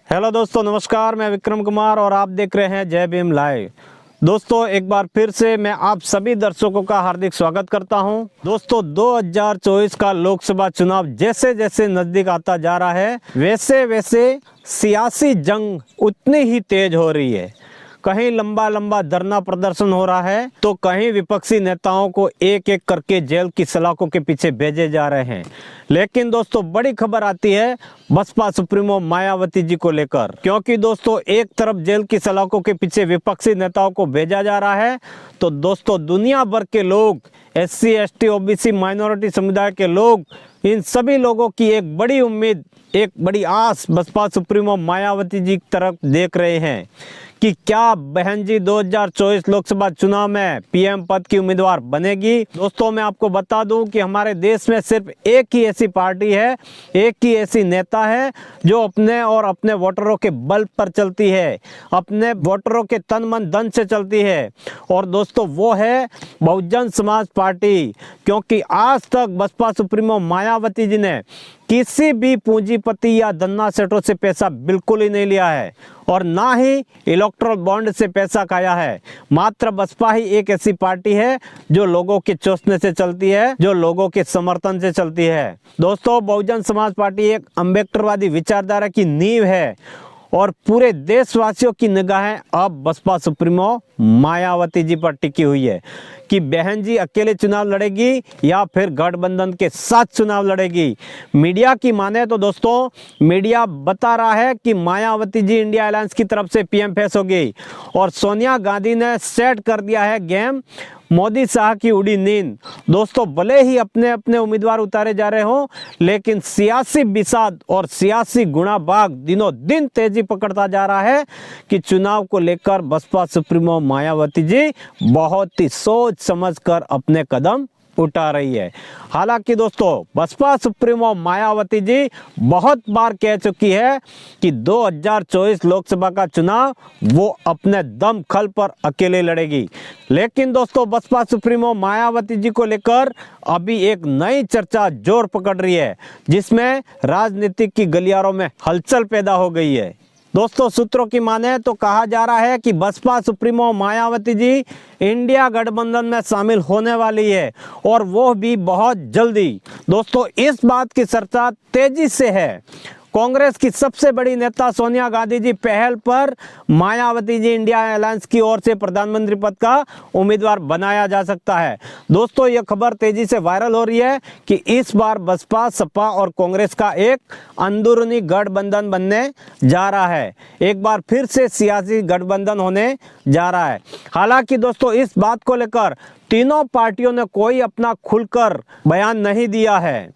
Hello दोस्तों, नमस्कार। मैं विक्रम कुमार और आप देख रहे हैं जय भीम लाइव। दोस्तों, एक बार फिर से मैं आप सभी दर्शकों का हार्दिक स्वागत करता हूं। दोस्तों, 2024 का लोकसभा चुनाव जैसे जैसे नजदीक आता जा रहा है, वैसे वैसे सियासी जंग उतनी ही तेज हो रही है। कहीं लंबा लंबा धरना प्रदर्शन हो रहा है तो कहीं विपक्षी नेताओं को एक एक करके जेल की सलाखों के पीछे भेजे जा रहे हैं। लेकिन दोस्तों, बड़ी खबर आती है बसपा सुप्रीमो मायावती जी को लेकर, क्योंकि दोस्तों एक तरफ जेल की सलाखों के पीछे विपक्षी नेताओं को भेजा जा रहा है, तो दोस्तों दुनिया भर के लोग, SC ST OBC माइनॉरिटी समुदाय के लोग, इन सभी लोगों की एक बड़ी उम्मीद, एक बड़ी आस बसपा सुप्रीमो मायावती जी की तरफ देख रहे हैं कि क्या बहन जी 2024 लोकसभा चुनाव में PM पद की उम्मीदवार बनेगी। दोस्तों, मैं आपको बता दूं कि हमारे देश में सिर्फ एक ही ऐसी पार्टी है, एक ही ऐसी नेता है जो अपने और अपने वोटरों के बल पर चलती है, अपने वोटरों के तन मन धन से चलती है, और दोस्तों वो है बहुजन समाज पार्टी। क्योंकि आज तक बसपा सुप्रीमो मायावती जी ने किसी भी पूंजीपति या धन्ना सेठों से पैसा बिल्कुल ही नहीं लिया है और ना ही इलेक्टोरल बॉन्ड से पैसा खाया है। मात्र बसपा ही एक ऐसी पार्टी है जो लोगों के चौसने से चलती है, जो लोगों के समर्थन से चलती है। दोस्तों, बहुजन समाज पार्टी एक अम्बेडकरवादी विचारधारा की नींव है और पूरे देशवासियों की निगाहें अब बसपा सुप्रीमो मायावती जी पर टिकी हुई है कि बहन जी अकेले चुनाव लड़ेगी या फिर गठबंधन के साथ चुनाव लड़ेगी। मीडिया की माने तो दोस्तों, मीडिया बता रहा है कि मायावती जी इंडिया अलायंस की तरफ से PM फेस होगी और सोनिया गांधी ने सेट कर दिया है गेम। मोदी शाह की उड़ी नींद। दोस्तों, भले ही अपने अपने उम्मीदवार उतारे जा रहे हों, लेकिन सियासी विषाद और सियासी गुणाभाग दिनों दिन तेजी पकड़ता जा रहा है कि चुनाव को लेकर बसपा सुप्रीमो मायावती जी बहुत ही सोच समझकर अपने कदम उठा रही है। हालांकि दोस्तों, बसपा सुप्रीमो मायावती जी बहुत बार कह चुकी है कि 2024 लोकसभा का चुनाव वो अपने दम खल पर अकेले लड़ेगी। लेकिन दोस्तों, बसपा सुप्रीमो मायावती जी को लेकर अभी एक नई चर्चा जोर पकड़ रही है, जिसमें राजनीतिक की गलियारों में हलचल पैदा हो गई है। दोस्तों, सूत्रों की माने तो कहा जा रहा है कि बसपा सुप्रीमो मायावती जी इंडिया गठबंधन में शामिल होने वाली है और वो भी बहुत जल्दी। दोस्तों, इस बात की चर्चा तेजी से है। कांग्रेस की सबसे बड़ी नेता सोनिया गांधी जी पहल पर मायावती जी इंडिया अलायंस की ओर से प्रधानमंत्री पद का उम्मीदवार बनाया जा सकता है। दोस्तों, यह खबर तेजी से वायरल हो रही है कि इस बार बसपा, सपा और कांग्रेस का एक अंदरूनी गठबंधन बनने जा रहा है। एक बार फिर से सियासी गठबंधन होने जा रहा है। हालांकि दोस्तों, इस बात को लेकर तीनों पार्टियों ने कोई अपना खुलकर बयान नहीं दिया है,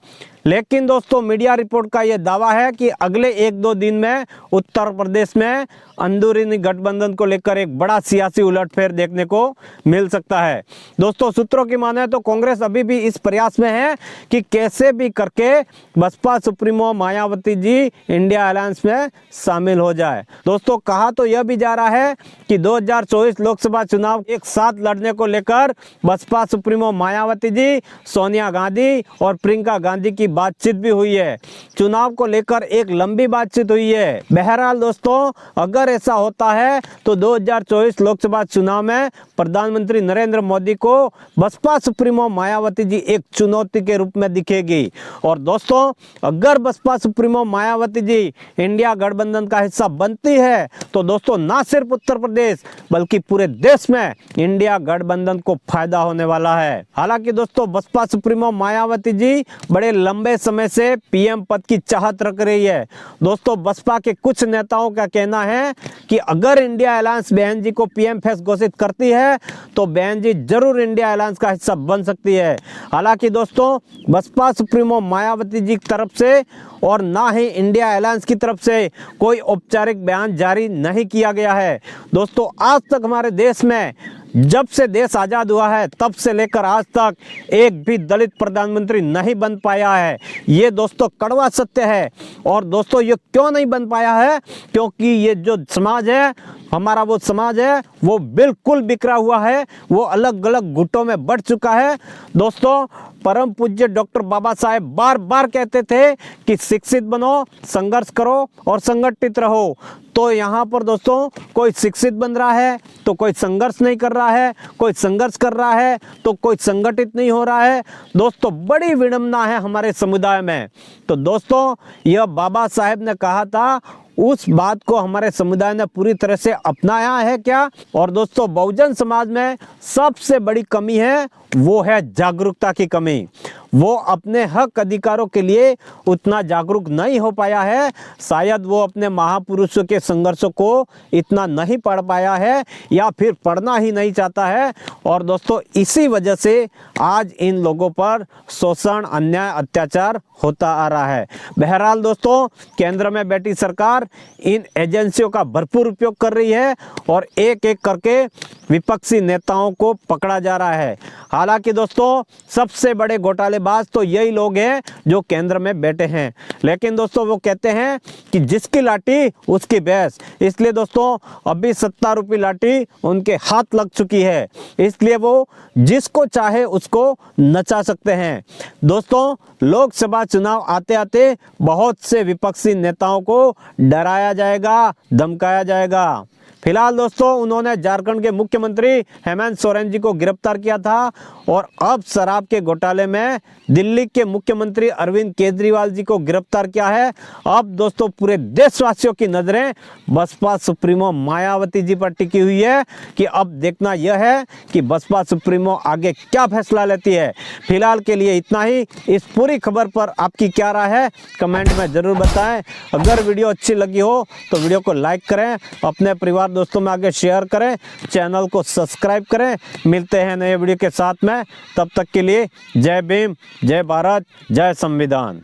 लेकिन दोस्तों मीडिया रिपोर्ट का यह दावा है कि अगले 1-2 दिन में उत्तर प्रदेश में अंदरूनी गठबंधन को लेकर एक बड़ा सियासी उलटफेर देखने को मिल सकता है। दोस्तों, सूत्रों की माने तो कांग्रेस अभी भी इस प्रयास में है कि कैसे भी करके Baspa supremo Mayawati ji India alliance में शामिल हो जाए। दोस्तों, कहा तो यह भी जा रहा है कि 2024 लोकसभा चुनाव एक साथ लड़ने को लेकर बसपा सुप्रीमो मायावती जी, सोनिया गांधी और प्रियंका गांधी की बातचीत भी हुई है। चुनाव को लेकर एक लंबी बातचीत हुई है। बहरहाल दोस्तों, अगर ऐसा होता है तो 2024 लोकसभा चुनाव में प्रधानमंत्री नरेंद्र मोदी को बसपा सुप्रीमो मायावती जी एक चुनौती के रूप में दिखेगी। और दोस्तों, अगर बसपा सुप्रीमो मायावती जी इंडिया गठबंधन का हिस्सा बनती है तो दोस्तों ना सिर्फ उत्तर प्रदेश बल्कि पूरे देश में इंडिया गठबंधन को फायदा होने वाला है। हालांकि दोस्तों, बसपा सुप्रीमो मायावती जी बड़े लंबे समय से PM पद की चाहत रख रही है। दोस्तों, बसपा के कुछ नेताओं का कहना है कि अगर इंडिया अलायंस बहन जी को PM फेस घोषित करती है तो बहन जी जरूर इंडिया अलायंस का हिस्सा बन सकती है। हालांकि दोस्तों, बसपा सुप्रीमो मायावती जी की तरफ से और ना ही इंडिया अलायंस की तरफ से कोई औपचारिक बयान जारी नहीं किया गया है। दोस्तों, आज तक हमारे देश में, जब से देश आज़ाद हुआ है तब से लेकर आज तक एक भी दलित प्रधानमंत्री नहीं बन पाया है। ये दोस्तों कड़वा सत्य है। और दोस्तों, ये क्यों नहीं बन पाया है? क्योंकि ये जो समाज है हमारा वो समाज है वो बिल्कुल बिखरा हुआ है, वो अलग अलग गुटों में बढ़ चुका है। दोस्तों, परम पूज्य डॉक्टर बाबा साहेब बार बार कहते थे कि शिक्षित बनो, संघर्ष करो और संगठित रहो। तो यहाँ पर दोस्तों कोई शिक्षित बन रहा है तो कोई संघर्ष नहीं कर रहा है, कोई संघर्ष कर रहा है तो कोई संगठित नहीं हो रहा है। दोस्तों, बड़ी विडंबना है हमारे समुदाय में। तो दोस्तों, यह बाबा साहेब ने कहा था, उस बात को हमारे समुदाय ने पूरी तरह से अपनाया है क्या? और दोस्तों, बहुजन समाज में सबसे बड़ी कमी है वो है जागरूकता की कमी। वो अपने हक अधिकारों के लिए उतना जागरूक नहीं हो पाया है, शायद वो अपने महापुरुषों के संघर्षों को इतना नहीं पढ़ पाया है या फिर पढ़ना ही नहीं चाहता है। और दोस्तों, इसी वजह से आज इन लोगों पर शोषण, अन्याय, अत्याचार होता आ रहा है। बहरहाल दोस्तों, केंद्र में बैठी सरकार इन एजेंसियों का भरपूर उपयोग कर रही है और एक एक करके विपक्षी नेताओं को पकड़ा जा रहा है। हालांकि दोस्तों, सबसे बड़े घोटालेबाज तो यही लोग हैं जो केंद्र में बैठे हैं। लेकिन दोस्तों, वो कहते हैं कि जिसकी लाठी उसकी भैंस, इसलिए दोस्तों अभी सत्तारूपी लाठी उनके हाथ लग चुकी है, इसलिए वो जिसको चाहे उसको नचा सकते हैं। दोस्तों, लोकसभा चुनाव आते आते बहुत से विपक्षी नेताओं को डराया जाएगा, धमकाया जाएगा। फिलहाल दोस्तों, उन्होंने झारखंड के मुख्यमंत्री हेमंत सोरेन जी को गिरफ्तार किया था और अब शराब के घोटाले में दिल्ली के मुख्यमंत्री अरविंद केजरीवाल जी को गिरफ्तार किया है। अब दोस्तों, पूरे देशवासियों की नजरें बसपा सुप्रीमो मायावती जी पर टिकी हुई है कि अब देखना यह है कि बसपा सुप्रीमो आगे क्या फैसला लेती है। फिलहाल के लिए इतना ही। इस पूरी खबर पर आपकी क्या राय है कमेंट में जरूर बताएं। अगर वीडियो अच्छी लगी हो तो वीडियो को लाइक करें, अपने परिवार दोस्तों में आगे शेयर करें, चैनल को सब्सक्राइब करें। मिलते हैं नए वीडियो के साथ में, तब तक के लिए जय भीम, जय भारत, जय संविधान।